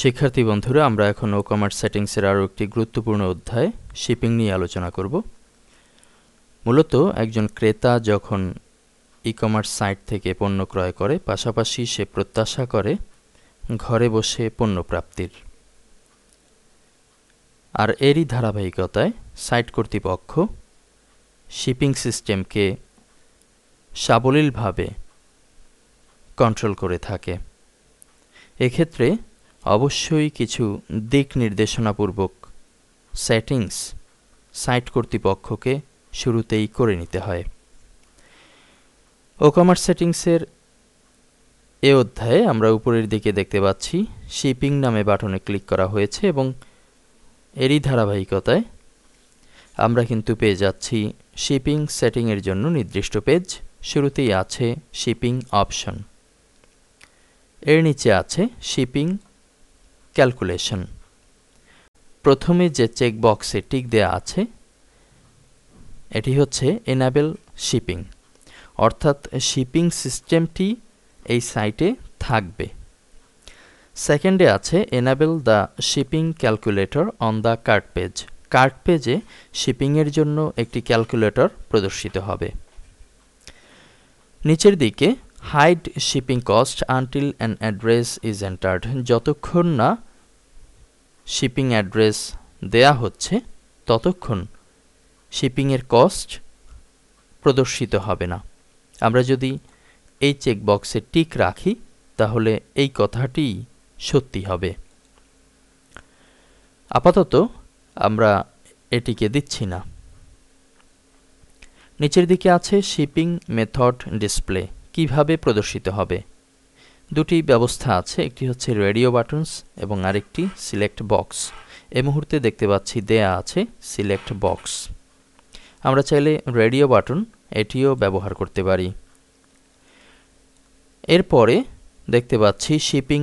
শিক্ষার্থী বন্ধুরা, আমরা এখন ই-কমার্স সেটিংসের আরও একটি গুরুত্বপূর্ণ অধ্যায় শিপিং নিয়ে আলোচনা করব। মূলত একজন ক্রেতা যখন ই-কমার্স সাইট থেকে পণ্য ক্রয় করে, পাশাপাশি সে প্রত্যাশা করে ঘরে বসে পণ্য প্রাপ্তির। আর এরই ধারাবাহিকতায় সাইট কর্তৃপক্ষ শিপিং সিস্টেমকে সাবলীলভাবে কন্ট্রোল করে থাকে। এক্ষেত্রে অবশ্যই কিছু দিক নির্দেশনাপূর্বক সেটিংস সাইট কর্তৃপক্ষকে শুরুতেই করে নিতে হয়। ই-কমার্স সেটিংসের এ অধ্যায়ে আমরা উপরের দিকে দেখতে পাচ্ছি শিপিং নামে বাটনে ক্লিক করা হয়েছে এবং এরই ধারাবাহিকতায় আমরা কিন্তু পেয়ে যাচ্ছি শিপিং সেটিংয়ের জন্য নির্দিষ্ট পেজ। শুরুতেই আছে শিপিং অপশন, এর নিচে আছে শিপিং ক্যালকুলেশন। প্রথমে যে চেকবক্সে টিক দেয়া আছে এটি হচ্ছে এনেবল শিপিং, অর্থাৎ শিপিং সিস্টেমটি এই সাইটে থাকবে। সেকেন্ডে আছে enable the shipping calculator on the cart page. Cart পেজে শিপিংয়ের জন্য একটি ক্যালকুলেটর প্রদর্শিত হবে। নিচের দিকে hide shipping cost until an address is entered. যতক্ষণ না শিপিং অ্যাড্রেস দেয়া হচ্ছে ততক্ষণ শিপিংয়ের কস্ট প্রদর্শিত হবে না। আমরা যদি এই চেকবক্সে টিক রাখি তাহলে এই কথাটি সত্যি হবে। আপাতত আমরা এটিকে দিচ্ছি না। নিচের দিকে আছে শিপিং মেথড ডিসপ্লে, কিভাবে প্রদর্শিত হবে। দুটি ব্যবস্থা আছে, একটি হচ্ছে রেডিও বাটনস এবং আরেকটি সিলেক্ট বক্স। এই মুহূর্তে দেখতে পাচ্ছি দেয়া আছে সিলেক্ট বক্স। আমরা চাইলে রেডিও বাটন এটিও ব্যবহার করতে পারি। এরপরে দেখতে পাচ্ছি শিপিং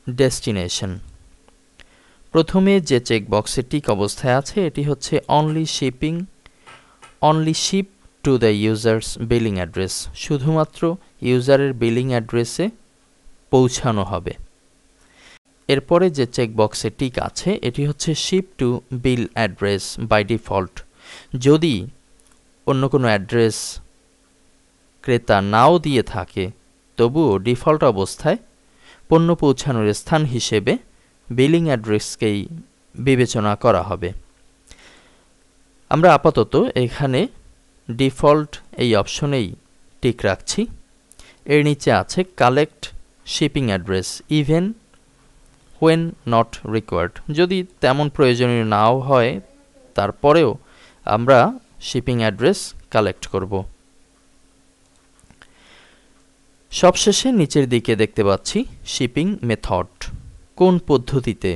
ডেস্টিনেশন। প্রথমে যে চেকবক্সে টিক অবস্থায় আছে এটি হচ্ছে only ship to the user's billing address. শুধুমাত্র ইউজারের বিলিং অ্যাড্রেসে পৌঁছানো হবে। এরপরে যে চেকবক্সে টিক আছে এটি হচ্ছে ship to bill address by default. যদি অন্য কোনো অ্যাড্রেস ক্রেতা নাও দিয়ে থাকে তবুও ডিফল্ট অবস্থায় পণ্য পৌঁছানোর স্থান হিসেবে বিলিং অ্যাড্রেসকেই বিবেচনা করা হবে। আমরা আপাতত এখানে ডিফল্ট এই অপশনেই টিক রাখছি। এর নিচে আছে collect shipping address even when not required. যদি তেমন প্রয়োজনীয় নাও হয় তারপরেও আমরা শিপিং অ্যাড্রেস কালেক্ট করব। সবশেষে নিচের দিকে দেখতে পাচ্ছি শিপিং মেথড, কোন পদ্ধতিতে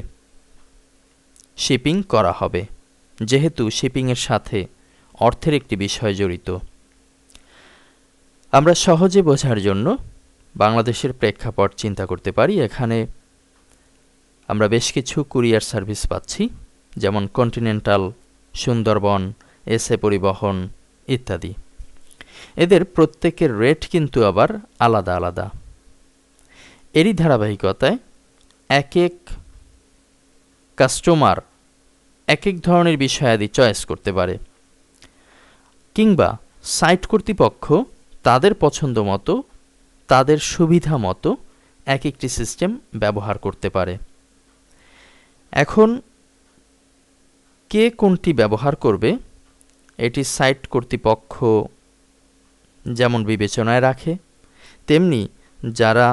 শিপিং করা হবে, যেহেতু শিপিংয়ের সাথে অর্থের একটি বিষয় জড়িত। আমরা সহজে বোঝার জন্য বাংলাদেশের প্রেক্ষাপট চিন্তা করতে পারি। এখানে আমরা বেশ কিছু কুরিয়ার সার্ভিস পাচ্ছি, যেমন কন্টিনেন্টাল, সুন্দরবন, এসএ পরিবহন ইত্যাদি। এদের প্রত্যেকের রেট কিন্তু আবার আলাদা আলাদা। এরই ধারাবাহিকতায় এক এক কাস্টমার এক এক ধরনের বিষয়াদি চয়েস করতে পারে, কিংবা সাইট কর্তৃপক্ষ তাদের পছন্দ মতো, তাদের সুবিধা মতো এক একটি সিস্টেম ব্যবহার করতে পারে। এখন কে কোনটি ব্যবহার করবে এটি সাইট কর্তৃপক্ষ যেমন বিবেচনায় রাখে, তেমনি যারা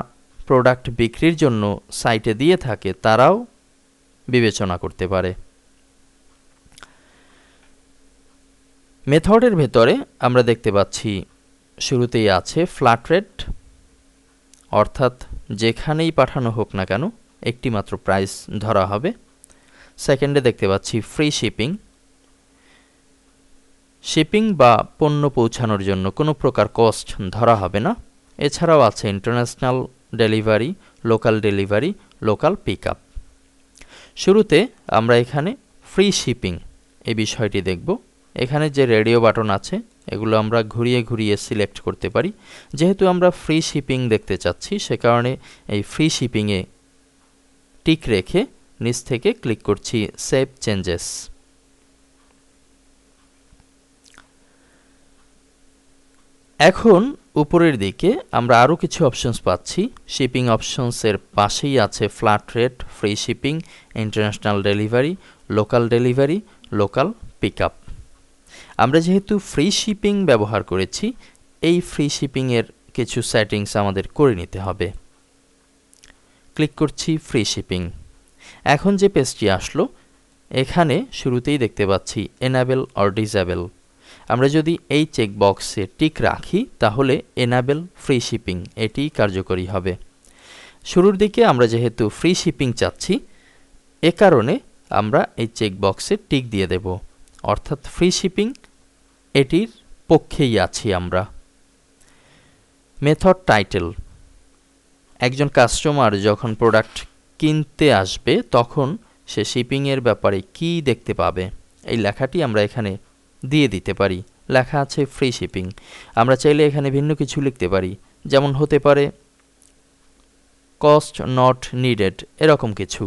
প্রোডাক্ট বিক্রির জন্য সাইটে দিয়ে থাকে তারাও বিবেচনা করতে পারে। মেথডের ভেতরে আমরা দেখতে পাচ্ছি শুরুতেই আছে ফ্ল্যাট রেট, অর্থাৎ যেখানেই পাঠানো হোক না কেন একটি মাত্র প্রাইস ধরা হবে। সেকেন্ডে দেখতে পাচ্ছি ফ্রি শিপিং, শিপিং বা পণ্য পৌঁছানোর জন্য কোনো প্রকার কস্ট ধরা হবে না। এছাড়াও আছে international delivery, local delivery, local pick up. শুরুতে আমরা এখানে ফ্রি শিপিং এই বিষয়টি দেখব। এখানে যে রেডিও বাটন আছে এগুলো আমরা ঘুরিয়ে ঘুরিয়ে সিলেক্ট করতে পারি। যেহেতু আমরা ফ্রি শিপিং দেখতে চাচ্ছি সে কারণে এই ফ্রি শিপিংয়ে টিক রেখে নিচ থেকে ক্লিক করছি সেভ চেঞ্জেস। এখন উপরের দিকে আমরা আরও কিছু অপশনস পাচ্ছি। শিপিং অপশনসের পাশেই আছে flat rate, free shipping, international delivery, local pickup. আমরা যেহেতু ফ্রি শিপিং ব্যবহার করেছি, এই ফ্রি শিপিংয়ের কিছু সেটিংস আমাদের করে নিতে হবে। ক্লিক করছি ফ্রি শিপিং। এখন যে পেজটি আসলো, এখানে শুরুতেই দেখতে পাচ্ছি এনাবেল অর ডিসেবল। আমরা যদি এই চেকবক্সে টিক রাখি তাহলে এনাবেল ফ্রি শিপিং এটি কার্যকরী হবে। শুরুর দিকে আমরা যেহেতু ফ্রি শিপিং চাচ্ছি, এ কারণে আমরা এই চেকবক্সে টিক দিয়ে দেব, অর্থাৎ ফ্রি শিপিং এটির পক্ষেই আছি আমরা। মেথড টাইটেল, একজন কাস্টমার যখন প্রোডাক্ট কিনতে আসবে তখন সে শিপিংয়ের ব্যাপারে কি দেখতে পাবে, এই লেখাটি আমরা এখানে দিয়ে দিতে পারি। লেখা আছে ফ্রি শিপিং, আমরা চাইলে এখানে ভিন্ন কিছু লিখতে পারি, যেমন হতে পারে কস্ট নট নিডেড, এরকম কিছু।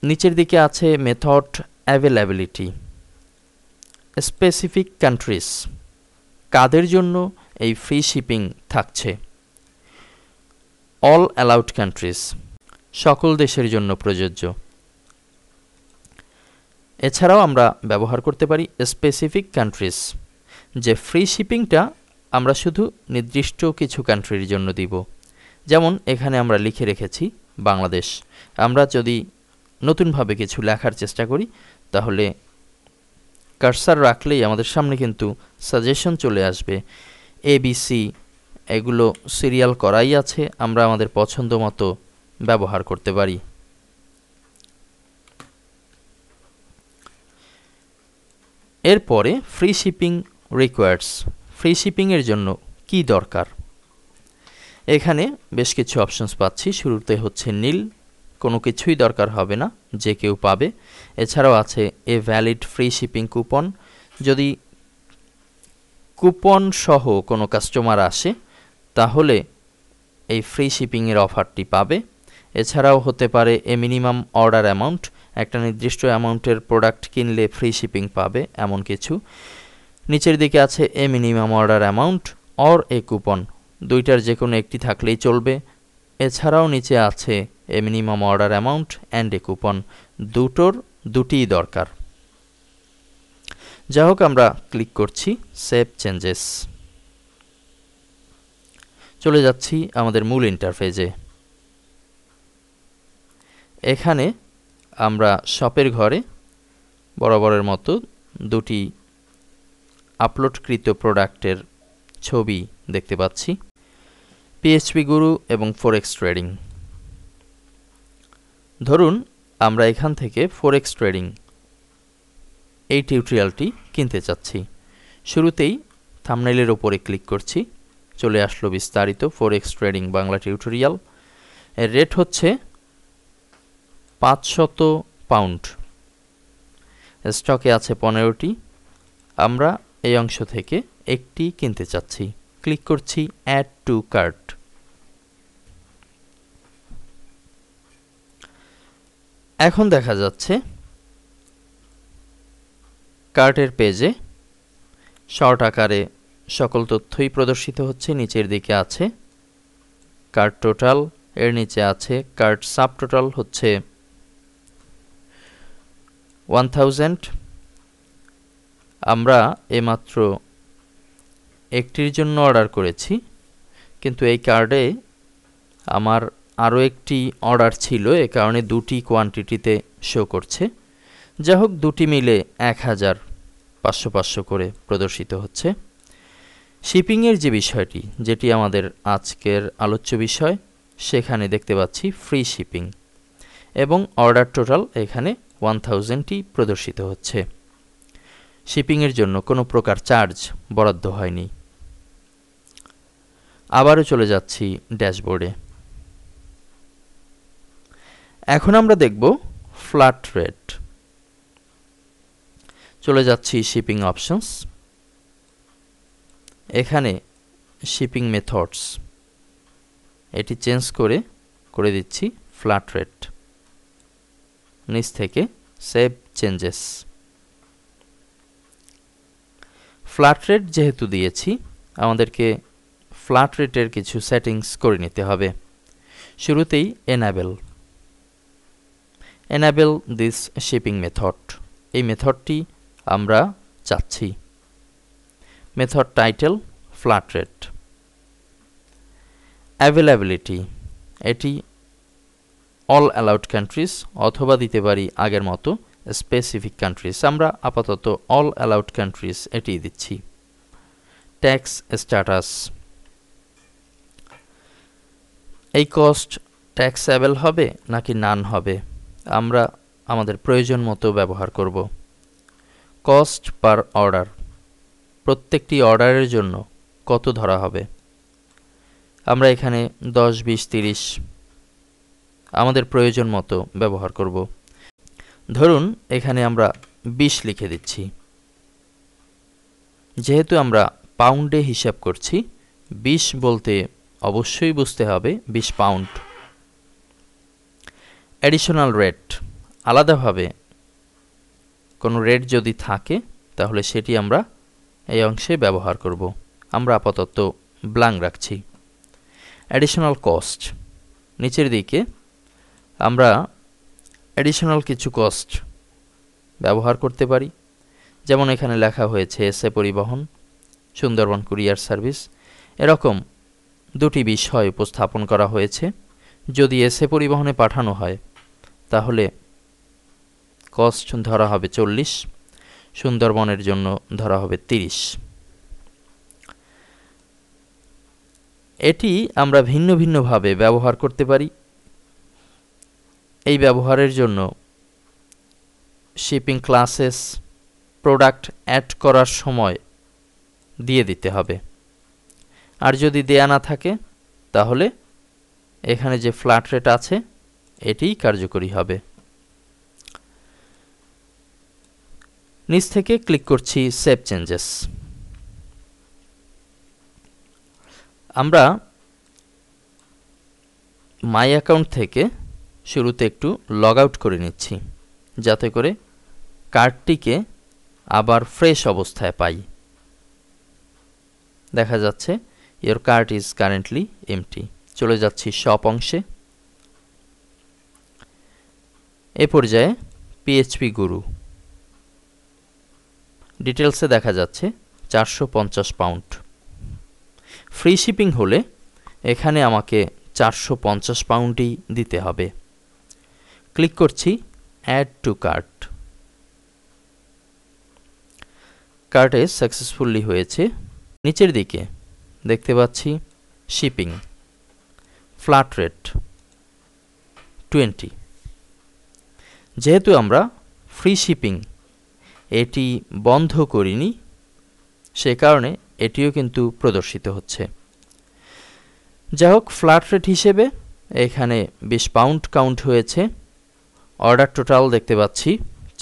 নিচের দিকে আছে মেথড অ্যাভেলেবিলিটি, স্পেসিফিক কান্ট্রিজ, কাদের জন্য এই ফ্রি শিপিং থাকছে, অল অ্যালাউড কান্ট্রিজ, সকল দেশের জন্য প্রযোজ্য। এছাড়াও আমরা ব্যবহার করতে পারি স্পেসিফিক কান্ট্রিজ, যে ফ্রি শিপিংটা আমরা শুধু নির্দিষ্ট কিছু কান্ট্রির জন্য দিব। যেমন এখানে আমরা লিখে রেখেছি বাংলাদেশ। আমরা যদি নতুনভাবে কিছু লেখার চেষ্টা করি তাহলে কার্সার রাখলেই আমাদের সামনে কিন্তু সাজেশন চলে আসবে। ABC এগুলো সিরিয়াল করাই আছে, আমরা আমাদের পছন্দ মতো ব্যবহার করতে পারি। এরপরে ফ্রি শিপিং রিকোয়ার্ডস, ফ্রি শিপিংয়ের জন্য কি দরকার। এখানে বেশ কিছু অপশনস পাচ্ছি। শুরুতে হচ্ছে নীল, কোনো কিছুই দরকার হবে না, যে কেউ পাবে। এছাড়াও আছে a valid free shipping coupon, যদি কুপন সহ কোনো কাস্টমার আসে তাহলে এই ফ্রি শিপিংয়ের অফারটি পাবে। এছাড়াও হতে পারে এ মিনিমাম অর্ডার অ্যামাউন্ট, একটা নির্দিষ্ট অ্যামাউন্টের প্রোডাক্ট কিনলে ফ্রি শিপিং পাবে, এমন কিছু। নিচের দিকে আছে a minimum order amount or a coupon, দুইটার যে কোনো একটি থাকলেই চলবে। এছাড়াও নিচে আছে a minimum order amount and a coupon, দুটিই দরকার। যাই হোক, আমরা ক্লিক করছি সেভ চেঞ্জেস। চলে যাচ্ছি আমাদের মূল ইন্টারফেসে। এখানে আমরা শপের ঘরে বরাবরের মতো দুটি আপলোডকৃত প্রোডাক্টের ছবি দেখতে পাচ্ছি, PHP গুরু এবং ফরেক্স ট্রেডিং। ধরুন আমরা এখান থেকে ফরেক্স ট্রেডিং এই টিউটোরিয়ালটি কিনতে চাচ্ছি। শুরুতেই থাম্বনেইলের ওপরে ক্লিক করছি, চলে আসলো বিস্তারিত ফরেক্স ট্রেডিং বাংলা টিউটোরিয়াল। এর রেট হচ্ছে 500 পাউন্ড, স্টকে আছে 15টি। আমরা এই অংশ থেকে একটি কিনতে চাচ্ছি, ক্লিক করছি অ্যাড টু কার্ট। এখন দেখা যাচ্ছে কার্টের পেজে শর্ট আকারে সকল তথ্যই প্রদর্শিত হচ্ছে। নিচের দিকে আছে কার্ট টোটাল, এর নিচে আছে কার্ট সাব টোটাল হচ্ছে 1000। আমরা এইমাত্র একটির জন্য অর্ডার করেছি, কিন্তু এই কার্ডে আমার আরও একটি অর্ডার ছিল, এ কারণে দুটি কোয়ান্টিটিতে শো করছে। যাই হোক, দুটি মিলে 1000 500 করে প্রদর্শিত হচ্ছে। শিপিংয়ের যে বিষয়টি, যেটি আমাদের আজকের আলোচ্য বিষয়, সেখানে দেখতে পাচ্ছি ফ্রি শিপিং এবং অর্ডার টোটাল এখানে 1000টি প্রদর্শিত হচ্ছে। শিপিংয়ের জন্য কোনো প্রকার চার্জ বরাদ্দ হয়নি। আবারও চলে যাচ্ছি ড্যাশবোর্ডে। এখন আমরা দেখব ফ্ল্যাট রেট। চলে যাচ্ছি শিপিং অপশনস, এখানে শিপিং মেথডস এটি চেঞ্জ করে দিচ্ছি ফ্ল্যাট রেট। নিচ থেকে সেভ চেঞ্জেস। ফ্ল্যাট রেট যেহেতু দিয়েছি, আমাদেরকে ফ্ল্যাট রেটের কিছু সেটিংস করে নিতে হবে। শুরুতেই enable this shipping method, এই মেথডটি আমরা চাচ্ছি। Method title flat rate. Availability, এটি অল অ্যালাউড কান্ট্রিজ অথবা দিতে পারি আগের মতো স্পেসিফিক কান্ট্রিজ। আমরা আপাতত অল অ্যালাউড কান্ট্রিজ এটি দিচ্ছি। ট্যাক্স স্ট্যাটাস, এই কস্ট ট্যাক্সেবল হবে নাকি নান হবে, আমরা আমাদের প্রয়োজন মতো ব্যবহার করব। কস্ট পার অর্ডার, প্রত্যেকটি অর্ডারের জন্য কত ধরা হবে, আমরা এখানে 10, 20, 30 আমাদের প্রয়োজন মতো ব্যবহার করব। ধরুন এখানে আমরা 20 লিখে দিচ্ছি। যেহেতু আমরা পাউন্ডে হিসাব করছি, 20 বলতে অবশ্যই বুঝতে হবে 20 পাউন্ড। অ্যাডিশনাল রেট, আলাদাভাবে কোনো রেট যদি থাকে তাহলে সেটি আমরা এই অংশে ব্যবহার করব। আমরা আপাতত ব্ল্যাঙ্ক রাখছি। অ্যাডিশনাল কস্ট, নিচের দিকে আমরা অ্যাডিশনাল কিছু কস্ট ব্যবহার করতে পারি। যেমন এখানে লেখা হয়েছে এসএ পরিবহন, সুন্দরবন কুরিয়ার সার্ভিস, এরকম দুটি বিষয় উপস্থাপন করা হয়েছে। যদি এসএ পরিবহনে পাঠানো হয় তাহলে কস্ট ধরা হবে 40, সুন্দরবনের জন্য ধরা হবে 30। এটি আমরা ভিন্ন ভিন্নভাবে ব্যবহার করতে পারি। এই ব্যবহারের জন্য শিপিং ক্লাসেস প্রোডাক্ট অ্যাড করার সময় দিয়ে দিতে হবে। আর যদি দেয়া না থাকে তাহলে এখানে যে ফ্ল্যাট রেট আছে এটিই কার্যকরী হবে। নিচ থেকে ক্লিক করছি সেভ চেঞ্জেস। আমরা মাই অ্যাকাউন্ট থেকে শুরুতে একটু লগ আউট করে নিচ্ছি, যাতে করে কার্ডটিকে আবার ফ্রেশ অবস্থায় পাই। দেখা যাচ্ছে your cart is currently empty. চলে যাচ্ছি শপ অংশে। এ পর্যায়ে পিএইচপি গুরু ডিটেলসে দেখা যাচ্ছে 450 পাউন্ড। ফ্রি শিপিং হলে এখানে আমাকে 450 পাউন্ডই দিতে হবে। ক্লিক করছি অ্যাড টু কার্ট। কার্টে সাকসেসফুলি হয়েছে। নিচের দিকে দেখতে পাচ্ছি শিপিং, ফ্ল্যাট রেট 20। যেহেতু আমরা ফ্রি শিপিং এটি বন্ধ করিনি, সে কারণে এটিও কিন্তু প্রদর্শিত হচ্ছে। যাই হোক, ফ্ল্যাট রেট হিসেবে এখানে 20 পাউন্ড কাউন্ট হয়েছে। অর্ডার টোটাল দেখতে পাচ্ছি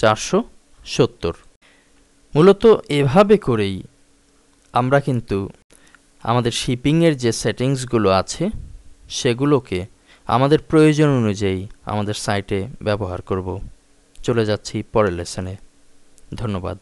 470। মূলত এভাবে করেই আমরা কিন্তু আমাদের শিপিংয়ের যে সেটিংসগুলো আছে সেগুলোকে আমাদের প্রয়োজন অনুযায়ী আমাদের সাইটে ব্যবহার করব। চলে যাচ্ছি পরের লেসনে। ধন্যবাদ।